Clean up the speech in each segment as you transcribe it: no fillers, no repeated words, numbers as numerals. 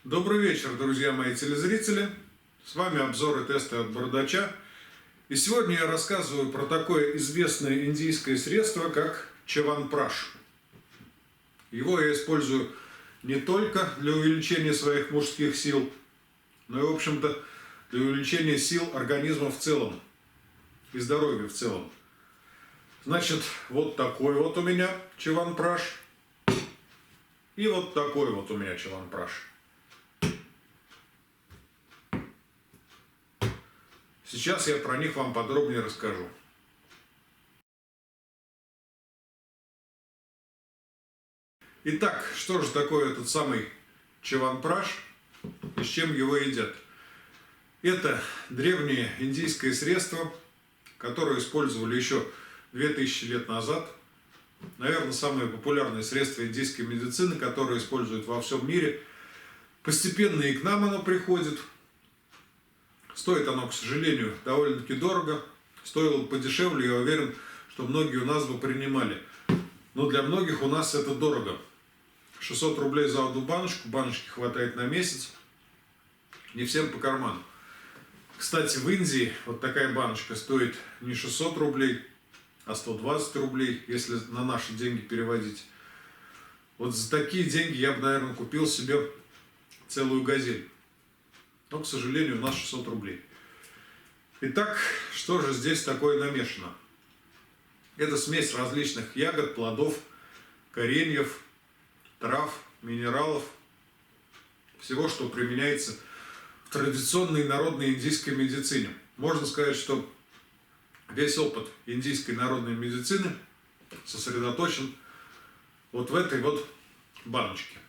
Добрый вечер, друзья мои телезрители. С вами обзор и тесты от Бородача. И сегодня я рассказываю про такое известное индийское средство, как чаванпраш. Его я использую не только для увеличения своих мужских сил, но и, в общем-то, для увеличения сил организма в целом и здоровья в целом. Значит, вот такой вот у меня чаванпраш. И вот такой вот у меня чаванпраш. Сейчас я про них вам подробнее расскажу. Итак, что же такое этот самый чаванпраш и с чем его едят? Это древнее индийское средство, которое использовали еще 2000 лет назад. Наверное, самое популярное средство индийской медицины, которое используют во всем мире. Постепенно и к нам оно приходит. Стоит оно, к сожалению, довольно-таки дорого. Стоило бы подешевле, я уверен, что многие у нас бы принимали. Но для многих у нас это дорого. 600 рублей за одну баночку, баночки хватает на месяц. Не всем по карману. Кстати, в Индии вот такая баночка стоит не 600 рублей, а 120 рублей, если на наши деньги переводить. Вот за такие деньги я бы, наверное, купил себе целую газель. Но, к сожалению, у нас 600 рублей. Итак, что же здесь такое намешано? Это смесь различных ягод, плодов, кореньев, трав, минералов. Всего, что применяется в традиционной народной индийской медицине. Можно сказать, что весь опыт индийской народной медицины сосредоточен вот в этой вот баночке.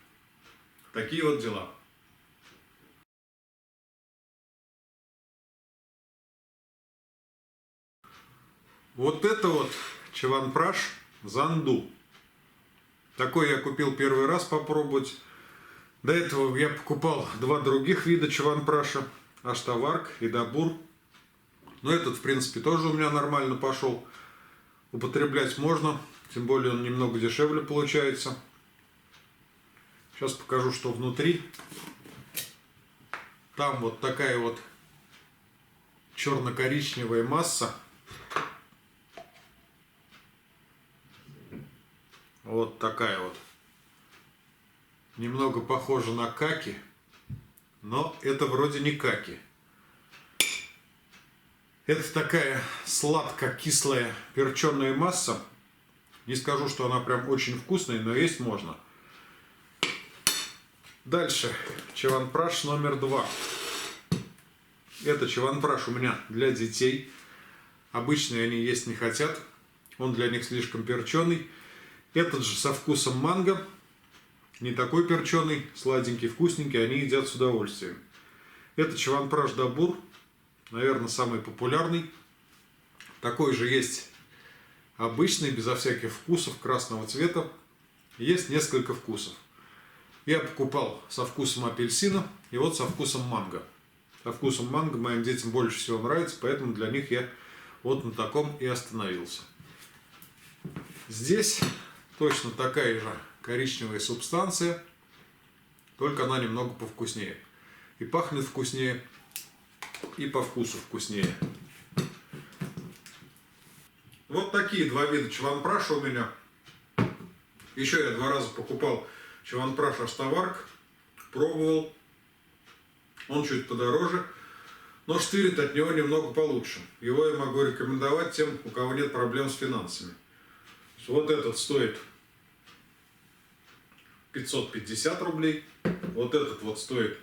Такие вот дела. Вот это вот чаванпраш занду. Такой я купил первый раз попробовать. До этого я покупал два других вида чаванпраша. Аштаварк и Дабур. Но этот, в принципе, тоже у меня нормально пошел. Употреблять можно. Тем более он немного дешевле получается. Сейчас покажу, что внутри. Там вот такая вот черно-коричневая масса. Вот такая вот. Немного похожа на каки, но это вроде не каки. Это такая сладко-кислая перченая масса. Не скажу, что она прям очень вкусная, но есть можно. Дальше чаванпраш номер 2. Это чаванпраш у меня для детей. Обычные они есть не хотят. Он для них слишком перченый. Этот же со вкусом манго, не такой перченый, сладенький, вкусненький, они едят с удовольствием. Это чаванпраш Дабур, наверное, самый популярный. Такой же есть обычный, безо всяких вкусов, красного цвета. Есть несколько вкусов. Я покупал со вкусом апельсина и вот со вкусом манго. Со вкусом манго моим детям больше всего нравится, поэтому для них я вот на таком и остановился. Здесь точно такая же коричневая субстанция, только она немного повкуснее. И пахнет вкуснее, и по вкусу вкуснее. Вот такие два вида чаванпраша у меня. Еще я 2 раза покупал чаванпраш Аштаварк, пробовал. Он чуть подороже, но штырит от него немного получше. Его я могу рекомендовать тем, у кого нет проблем с финансами. Вот этот стоит 550 рублей. Вот этот вот стоит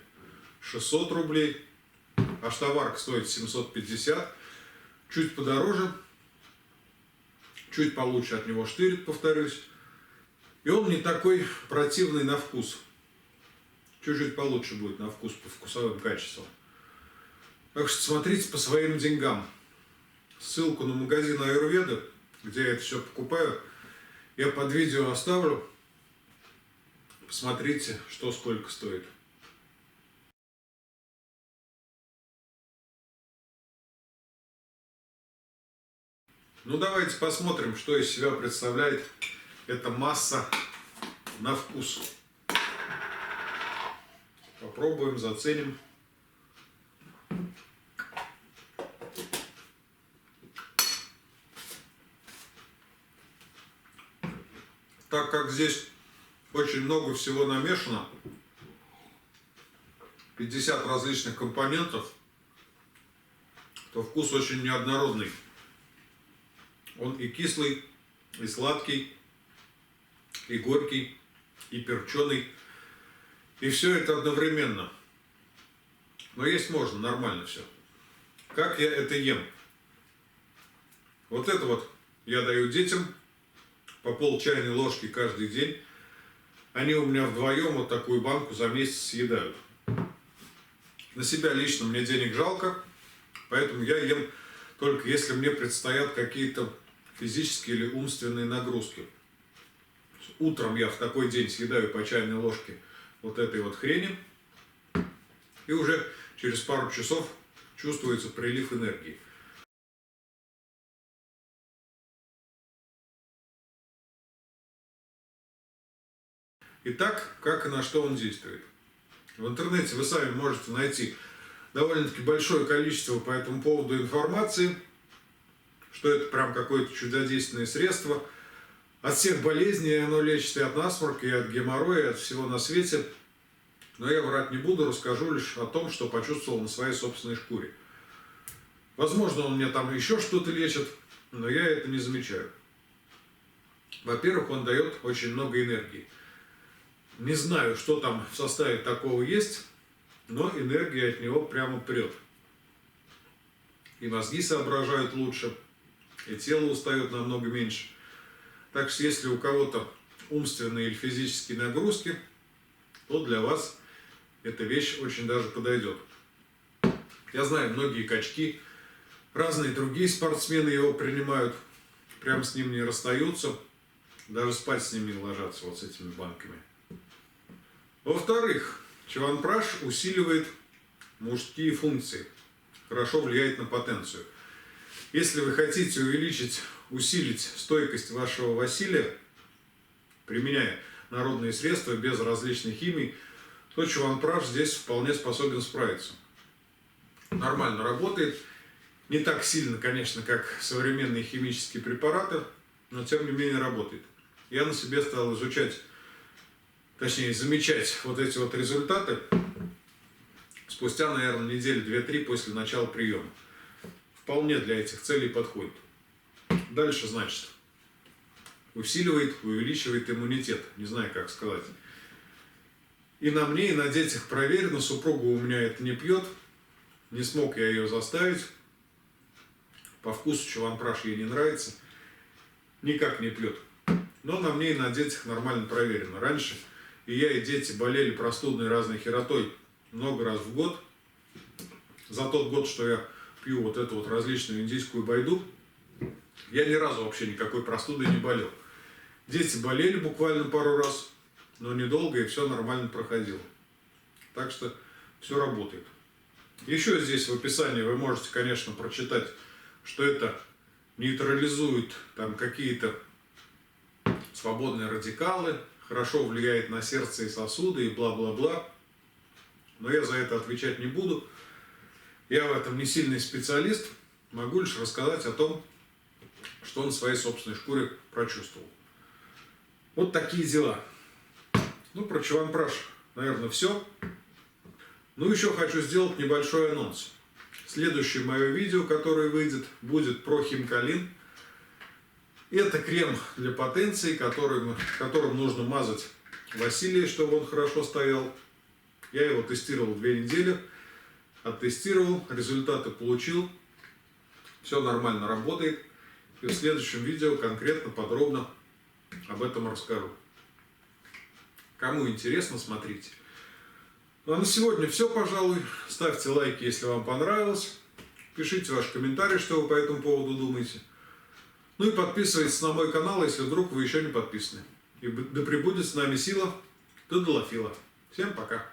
600 рублей. Аштаварк стоит 750. Чуть подороже. Чуть получше от него штырит, повторюсь. И он не такой противный на вкус. Чуть-чуть получше будет на вкус, по вкусовым качествам. Так что смотрите по своим деньгам. Ссылку на магазин Аюрведы, где я это все покупаю, я под видео оставлю. Посмотрите, что сколько стоит. Ну давайте посмотрим, что из себя представляет эта масса на вкус. Попробуем, заценим. Так как здесь очень много всего намешано, 50 различных компонентов, то вкус очень неоднородный. Он и кислый, и сладкий, и горький, и перченый. И все это одновременно. Но есть можно, нормально все. Как я это ем? Вот это вот я даю детям по пол чайной ложки каждый день. Они у меня вдвоем вот такую банку за месяц съедают. На себя лично мне денег жалко, поэтому я ем только если мне предстоят какие-то физические или умственные нагрузки. Утром я в такой день съедаю по чайной ложке вот этой вот хрени, и уже через пару часов чувствуется прилив энергии. Итак, как и на что он действует? В интернете вы сами можете найти довольно-таки большое количество по этому поводу информации, что это прям какое-то чудодейственное средство. От всех болезней оно лечит, и от насморка, и от геморроя, и от всего на свете. Но я врать не буду, расскажу лишь о том, что почувствовал на своей собственной шкуре. Возможно, он мне там еще что-то лечит, но я это не замечаю. Во-первых, он дает очень много энергии. Не знаю, что там в составе такого есть, но энергия от него прямо прет. И мозги соображают лучше, и тело устает намного меньше. Так что если у кого-то умственные или физические нагрузки, то для вас эта вещь очень даже подойдет. Я знаю, многие качки, разные другие спортсмены его принимают, прям с ним не расстаются, даже спать с ним не ложатся, вот с этими банками. Во-вторых, чаванпраш усиливает мужские функции, хорошо влияет на потенцию. Если вы хотите усилить стойкость вашего Василия, применяя народные средства без различной химии, то чаванпраш здесь вполне способен справиться. Нормально работает, не так сильно, конечно, как современные химические препараты, но тем не менее работает. Я на себе стал изучать, точнее замечать вот эти вот результаты спустя, наверное, недели 2-3 после начала приема. Вполне для этих целей подходит. Дальше, значит, усиливает, увеличивает иммунитет, не знаю, как сказать. И на мне, и на детях проверено, супруга у меня это не пьет, не смог я ее заставить. По вкусу чаванпраш ей не нравится, никак не пьет. Но на мне и на детях нормально проверено. Раньше и я, и дети болели простудной разной херотой много раз в год. За тот год, что я пью вот эту вот различную индийскую байду, я ни разу вообще никакой простудой не болел. Дети болели буквально пару раз, но недолго, и все нормально проходило. Так что все работает. Еще здесь в описании вы можете, конечно, прочитать, что это нейтрализует там какие-то свободные радикалы, хорошо влияет на сердце и сосуды и бла-бла-бла. Но я за это отвечать не буду. Я в этом не сильный специалист, могу лишь рассказать о том, что он в своей собственной шкуре прочувствовал. Вот такие дела. Ну, про чаванпраш, наверное, все. Ну, еще хочу сделать небольшой анонс. Следующее мое видео, которое выйдет, будет про химкалин. Это крем для потенции, которым нужно мазать Василия, чтобы он хорошо стоял. Я его тестировал 2 недели. Оттестировал, результаты получил. Все нормально работает. И в следующем видео конкретно, подробно об этом расскажу. Кому интересно, смотрите. Ну а на сегодня все, пожалуй. Ставьте лайки, если вам понравилось. Пишите ваши комментарии, что вы по этому поводу думаете. Ну и подписывайтесь на мой канал, если вдруг вы еще не подписаны. И да пребудет с нами сила Тадалафила. Всем пока.